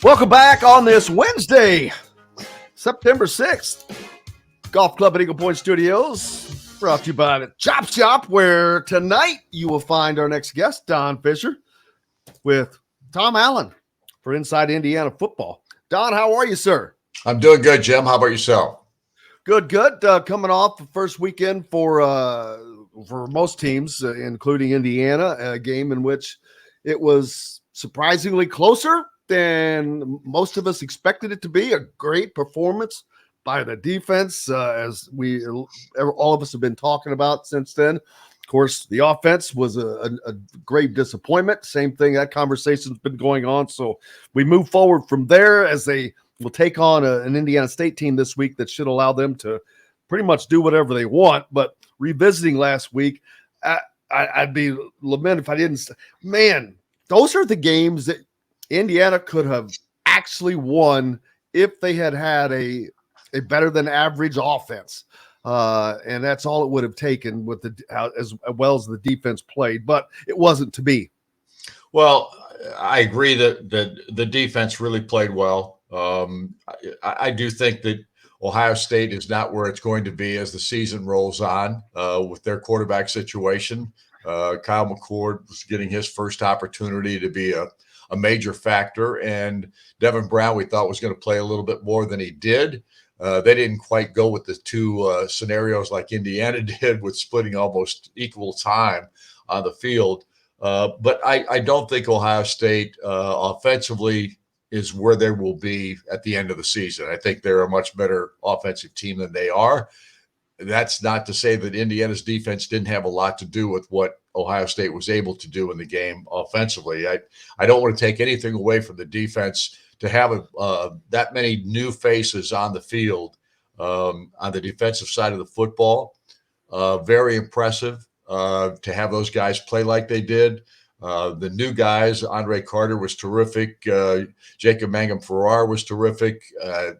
Welcome back on this Wednesday, September 6th. Golf Club at Eagle Point Studios, brought to you by the Chop Shop, where tonight you will find our next guest, Don Fischer, with Tom Allen for Inside Indiana Football. Don, how are you, sir? I'm doing good, Jim. How about yourself? Good. Coming off the first weekend for most teams, including Indiana, a game in which it was surprisingly closer than most of us expected it to be. A great performance by the defense, as all of us have been talking about since then. Of course, the offense was a grave disappointment. Same thing, that conversation's been going on. So we move forward from there as they will take on an Indiana State team this week that should allow them to pretty much do whatever they want. But revisiting last week, I'd be lament if I didn't. Man, those are the games that Indiana could have actually won if they had a better than average offense. And that's all it would have taken with as well as the defense played, but it wasn't to be. I agree that the defense really played well. I do think that Ohio State is not where it's going to be as the season rolls on with their quarterback situation. Kyle McCord was getting his first opportunity to be a major factor, and Devin Brown we thought was going to play a little bit more than he did. They didn't quite go with the two scenarios like Indiana did with splitting almost equal time on the field. But I don't think Ohio State offensively is where they will be at the end of the season. I think they're a much better offensive team than they are. That's not to say that Indiana's defense didn't have a lot to do with what Ohio State was able to do in the game offensively. I don't want to take anything away from the defense. To have that many new faces on the field on the defensive side of the football, very impressive to have those guys play like they did. The new guys, Andre Carter was terrific. Jacob Mangum-Farrar was terrific.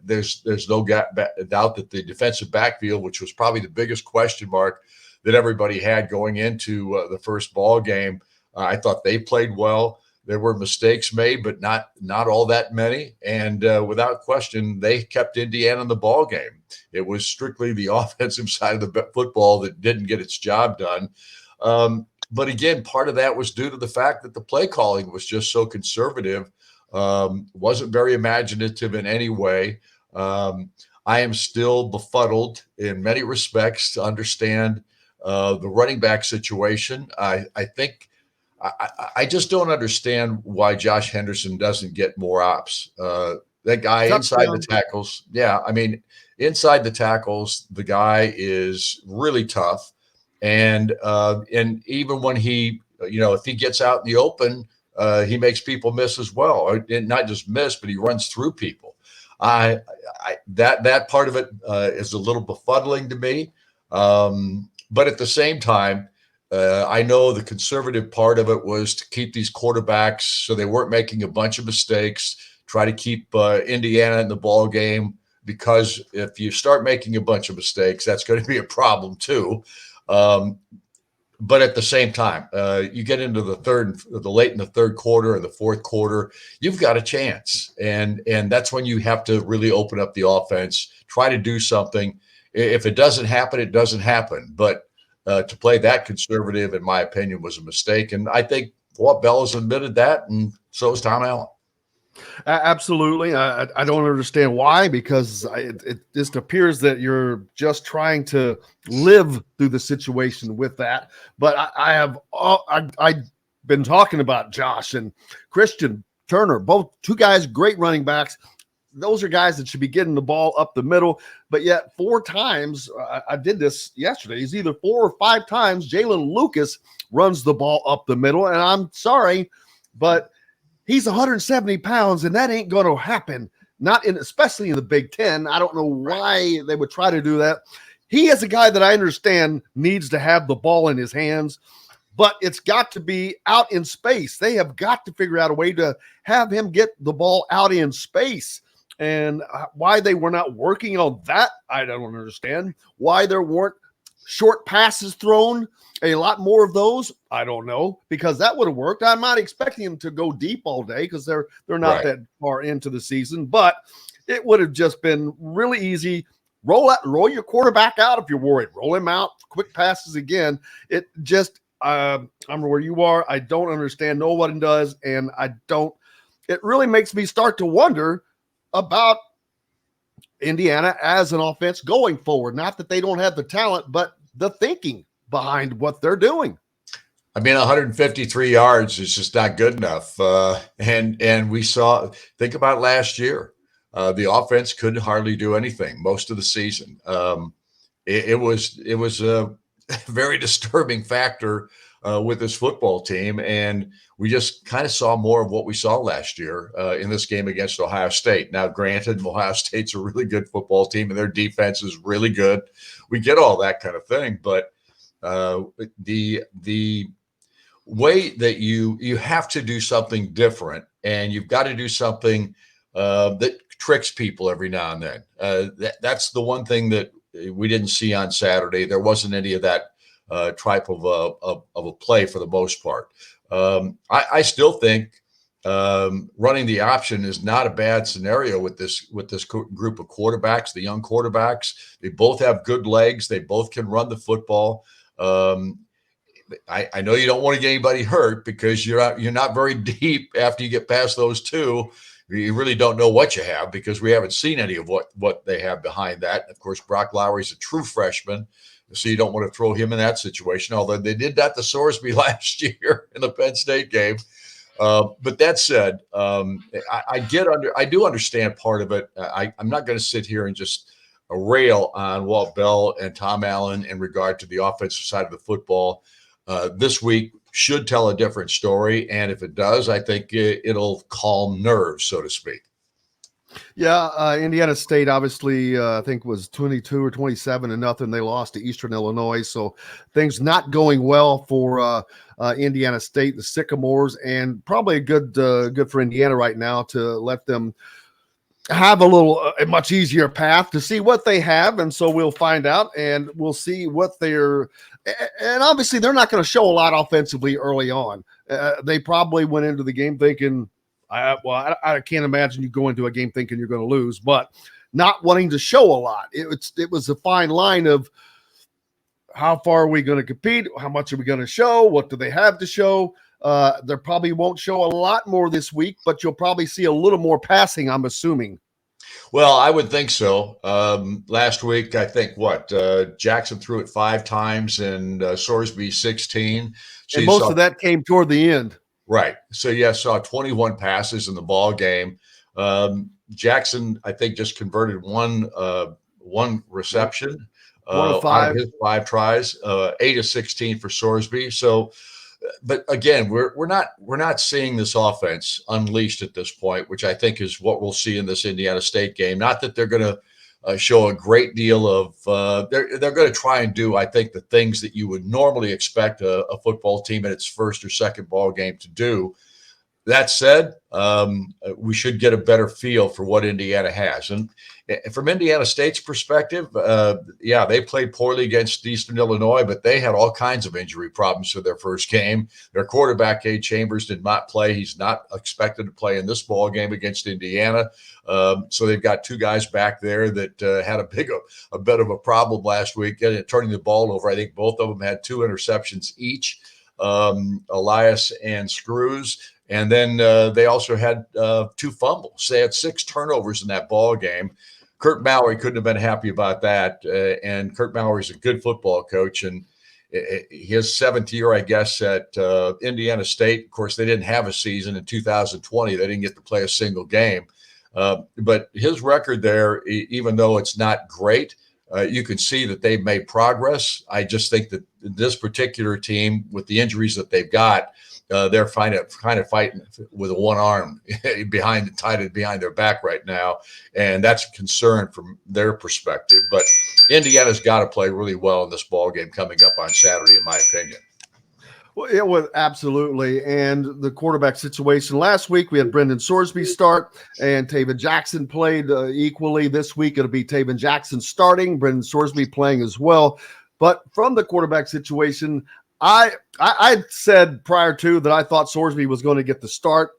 There's no doubt that the defensive backfield, which was probably the biggest question mark that everybody had going into the first ball game, I thought they played well. There were mistakes made, but not all that many. And without question, they kept Indiana in the ball game. It was strictly the offensive side of the football that didn't get its job done. But again, part of that was due to the fact that the play calling was just so conservative, wasn't very imaginative in any way. I am still befuddled in many respects to understand the running back situation. I think I just don't understand why Josh Henderson doesn't get more ops. That guy inside the tackles. Yeah, I mean, inside the tackles, the guy is really tough. And even when he, if he gets out in the open, he makes people miss as well. And not just miss, but he runs through people. That part of it is a little befuddling to me. But at the same time, I know the conservative part of it was to keep these quarterbacks so they weren't making a bunch of mistakes, try to keep Indiana in the ball game, because if you start making a bunch of mistakes, that's going to be a problem too. But at the same time, you get into the late in the third quarter or the fourth quarter, you've got a chance. And that's when you have to really open up the offense, try to do something. If it doesn't happen, it doesn't happen. But to play that conservative, in my opinion, was a mistake. And I think Walt Bell has admitted that, and so has Tom Allen. Absolutely. I don't understand why, because it just appears that you're just trying to live through the situation with that. But I've been talking about Josh and Christian Turner, both two guys, great running backs. Those are guys that should be getting the ball up the middle. But yet 4 times, I did this yesterday, it's either 4 or 5 times Jalen Lucas runs the ball up the middle. And I'm sorry, but he's 170 pounds, and that ain't going to happen, especially in the Big Ten. I don't know why they would try to do that. He is a guy that I understand needs to have the ball in his hands, but it's got to be out in space. They have got to figure out a way to have him get the ball out in space. And why they were not working on that, I don't understand. Why there weren't short passes thrown, a lot more of those. I don't know, because that would have worked. I'm not expecting them to go deep all day because they're not Right. that far into the season, but it would have just been really easy. Roll your quarterback out if you're worried. Roll him out. Quick passes again. It just I'm where you are. I don't understand. No one does, and I don't. It really makes me start to wonder about Indiana as an offense going forward. Not that they don't have the talent, but the thinking behind what they're doing. I mean, 153 yards is just not good enough. And we saw, think about last year. The offense couldn't hardly do anything most of the season. It was a very disturbing factor with this football team, and we just kind of saw more of what we saw last year in this game against Ohio State. Now, granted, Ohio State's a really good football team, and their defense is really good. We get all that kind of thing, but the way that you have to do something different, and you've got to do something that tricks people every now and then. That's the one thing that we didn't see on Saturday. There wasn't any of that type of a play for the most part. I still think running the option is not a bad scenario with this group of quarterbacks, the young quarterbacks. They both have good legs. They both can run the football. I know you don't want to get anybody hurt because you're not very deep after you get past those two. You really don't know what you have because we haven't seen any of what they have behind that. Of course, Brock Lowry's a true freshman, so you don't want to throw him in that situation, although they did that to Sorsby last year in the Penn State game. But that said, I do understand part of it. I'm not going to sit here and just rail on Walt Bell and Tom Allen in regard to the offensive side of the football. This week should tell a different story, and if it does, I think it'll calm nerves, so to speak. Yeah, Indiana State obviously I think was 22 or 27-0. They lost to Eastern Illinois, so things not going well for Indiana State, the Sycamores, and probably a good for Indiana right now to let them have a much easier path to see what they have. And so we'll find out, and we'll see what and obviously they're not going to show a lot offensively early on. They probably went into the game thinking, I can't imagine you go into a game thinking you're going to lose, but not wanting to show a lot. It was a fine line of how far are we going to compete? How much are we going to show? What do they have to show? There probably won't show a lot more this week, but you'll probably see a little more passing, I'm assuming. Well, I would think so. Last week, I think Jackson threw it 5 times and Sorsby 16. So and most of that came toward the end. Right. So, saw 21 passes in the ball game. Jackson, I think, just converted one reception out of his 5 tries, 8 of 16 for Sorsby. So, but again, we're not seeing this offense unleashed at this point, which I think is what we'll see in this Indiana State game. Not that they're going to show a great deal of they're going to try and do, I think, the things that you would normally expect a football team in its first or second ball game to do. That said, we should get a better feel for what Indiana has. And from Indiana State's perspective, they played poorly against Eastern Illinois, but they had all kinds of injury problems for their first game. Their quarterback, Cade Chambers, did not play. He's not expected to play in this ball game against Indiana. So they've got 2 guys back there that had a bit of a problem last week turning the ball over. I think both of them had 2 interceptions each, Elias and Screws. And then they also had 2 fumbles. They had 6 turnovers in that ball game. Kurt Mallory couldn't have been happy about that. And Kurt Mallory's a good football coach. And his 7th year, I guess, at Indiana State. Of course, they didn't have a season in 2020. They didn't get to play a single game. But his record there, even though it's not great, you can see that they've made progress. I just think that this particular team, with the injuries that they've got, they're kind of fighting with one arm tied behind their back right now, and that's a concern from their perspective. But Indiana's got to play really well in this ball game coming up on Saturday, in my opinion. Well, it was absolutely. And the quarterback situation last week, we had Brendan Sorsby start, and Taven Jackson played equally. This week, it'll be Taven Jackson starting, Brendan Sorsby playing as well. But from the quarterback situation, I said prior to that I thought Sorsby was going to get the start,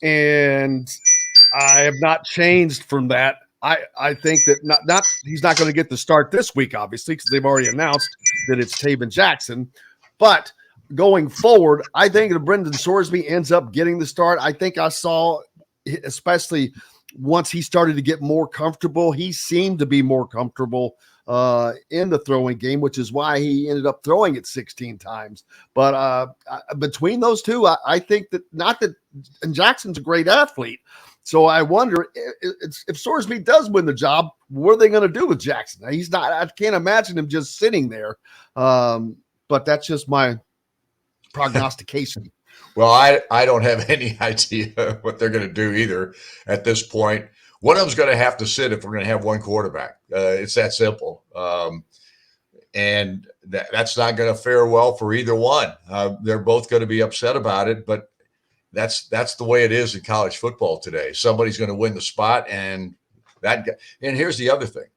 and I have not changed from that. I think that not he's not going to get the start this week, obviously, because they've already announced that it's Taven Jackson. But going forward, I think that Brendan Sorsby ends up getting the start. I think I saw, especially once he started to get more comfortable, he seemed to be more comfortable in the throwing game, which is why he ended up throwing it 16 times. But between those two, I think that not that and Jackson's a great athlete. So I wonder if Sorsby does win the job, what are they going to do with Jackson? He's not. I can't imagine him just sitting there. But that's just my prognostication. Well, I don't have any idea what they're going to do either at this point. One of them's going to have to sit if we're going to have one quarterback. It's that simple. And that's not going to fare well for either one. They're both going to be upset about it, but that's the way it is in college football today. Somebody's going to win the spot, and here's the other thing.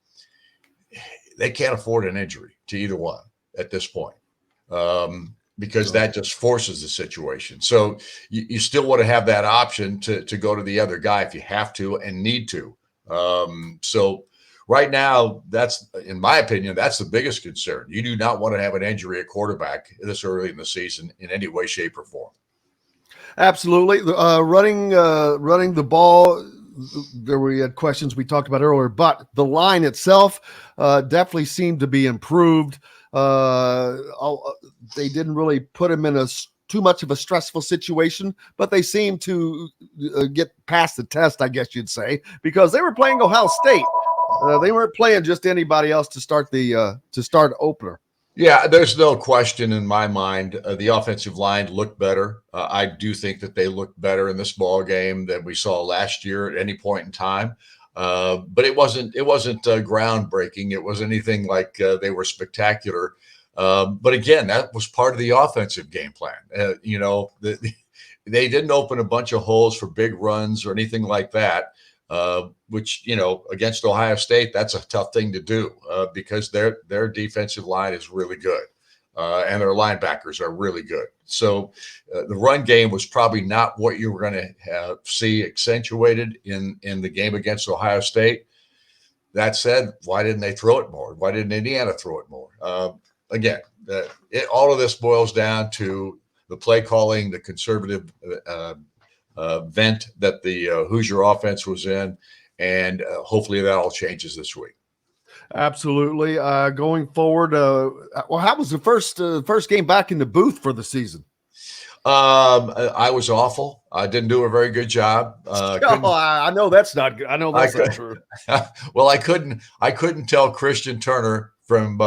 They can't afford an injury to either one at this point. Because that just forces the situation. So you still want to have that option to go to the other guy if you have to and need to. So right now, that's, in my opinion, that's the biggest concern. You do not want to have an injury at quarterback this early in the season in any way, shape, or form. Absolutely. Running the ball, there we had questions we talked about earlier, but the line itself definitely seemed to be improved. They didn't really put him in too much of a stressful situation, but they seemed to get past the test, I guess you'd say, because they were playing Ohio State. They weren't playing just anybody else to start the opener. Yeah, there's no question in my mind. The offensive line looked better. I do think that they looked better in this ball game than we saw last year at any point in time. But it wasn't groundbreaking. It wasn't anything like they were spectacular. But again, that was part of the offensive game plan. They didn't open a bunch of holes for big runs or anything like that. Which, against Ohio State, that's a tough thing to do because their defensive line is really good. And their linebackers are really good. So the run game was probably not what you were going to see accentuated in the game against Ohio State. That said, why didn't they throw it more? Why didn't Indiana throw it more? Again, all of this boils down to the play calling, the conservative vent that the Hoosier offense was in, and hopefully that all changes this week. Absolutely. Going forward, how was the first game back in the booth for the season? I was awful. I didn't do a very good job. I know that's not good. I know that's not true. Well, I couldn't tell Christian Turner from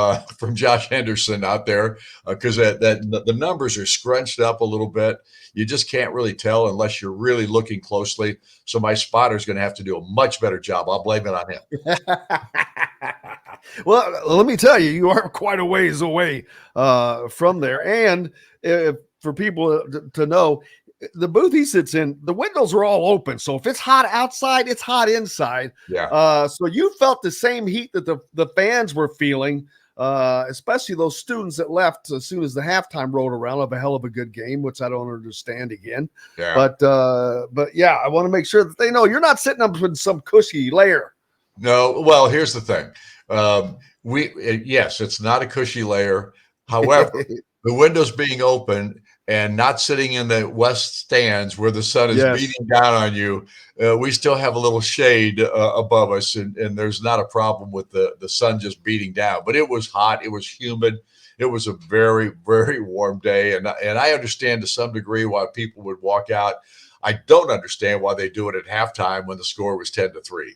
Josh Henderson out there because the numbers are scrunched up a little bit. You just can't really tell unless you're really looking closely. So my spotter's going to have to do a much better job. I'll blame it on him. Well, let me tell you, you are quite a ways away from there. And for people to know, the booth he sits in, the windows are all open. So if it's hot outside, it's hot inside. Yeah. So you felt the same heat that the fans were feeling, especially those students that left as soon as the halftime rolled around of a hell of a good game, which I don't understand again. Yeah. But yeah, I want to make sure that they know you're not sitting up in some cushy layer. No. Well, here's the thing. Yes, it's not a cushy layer. However, the windows being open and not sitting in the west stands where the sun is beating down on you, we still have a little shade above us, and there's not a problem with the sun just beating down. But it was hot. It was humid. It was a very, very warm day, and I understand to some degree why people would walk out. I don't understand why they do it at halftime when the score was 10-3.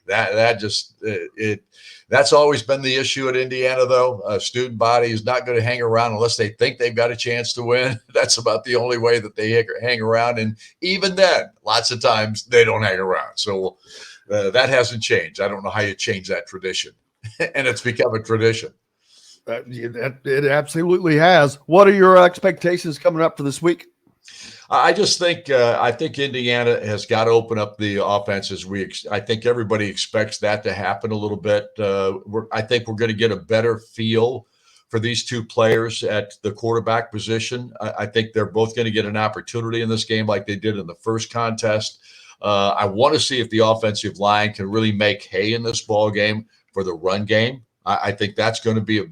That's always been the issue at Indiana, though. A student body is not going to hang around unless they think they've got a chance to win. That's about the only way that they hang around. And even then, lots of times they don't hang around. So that hasn't changed. I don't know how you change that tradition. And it's become a tradition. It absolutely has. What are your expectations coming up for this week? I just think I think Indiana has got to open up the offenses. I think everybody expects that to happen a little bit. I think we're going to get a better feel for these two players at the quarterback position. I think they're both going to get an opportunity in this game like they did in the first contest. I want to see if the offensive line can really make hay in this ball game for the run game. I think that's going to be a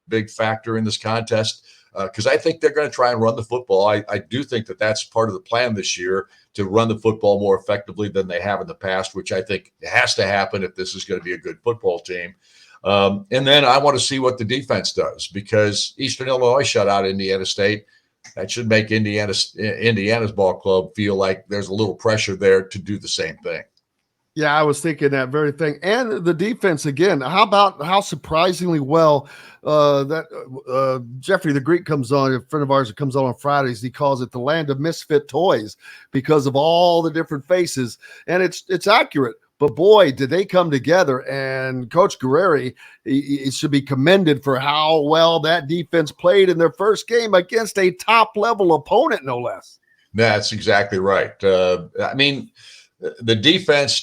big factor in this contest because I think they're going to try and run the football. I do think that that's part of the plan this year, to run the football more effectively than they have in the past, which I think has to happen if this is going to be a good football team. And then I want to see what the defense does, because Eastern Illinois shut out Indiana State. That should make Indiana's ball club feel like there's a little pressure there to do the same thing. Yeah, I was thinking that very thing. And the defense, again, how about how surprisingly well Jeffrey the Greek comes on, a friend of ours that comes on Fridays. He calls it the land of misfit toys because of all the different faces. And it's accurate. But boy, did they come together. And Coach Guerreri, he should be commended for how well that defense played in their first game against a top-level opponent, no less. That's exactly right. I mean, the defense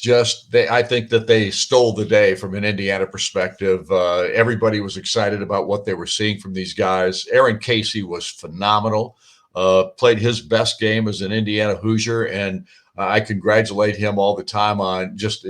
I think that they stole the day from an Indiana perspective. Everybody was excited about what they were seeing from these guys. Aaron Casey was phenomenal, played his best game as an Indiana Hoosier, and I congratulate him all the time on just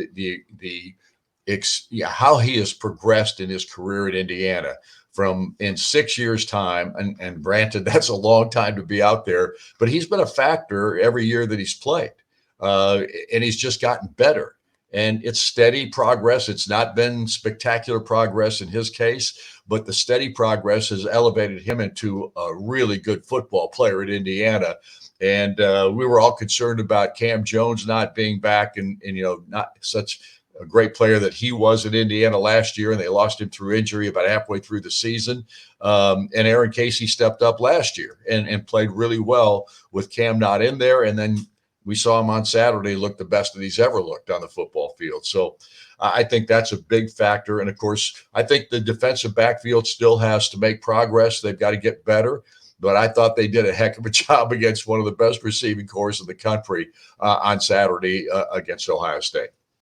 how he has progressed in his career at Indiana from in 6 years' time. And granted, that's a long time to be out there, but he's been a factor every year that he's played. And he's just gotten better. And it's steady progress. It's not been spectacular progress in his case, but the steady progress has elevated him into a really good football player at Indiana. And we were all concerned about Cam Jones not being back and not such a great player that he was at Indiana last year, and they lost him through injury about halfway through the season. And Aaron Casey stepped up last year and played really well with Cam not in there. And then we saw him on Saturday look the best that he's ever looked on the football field. So I think that's a big factor. And, of course, I think the defensive backfield still has to make progress. They've got to get better. But I thought they did a heck of a job against one of the best receiving corps in the country on Saturday against Ohio State.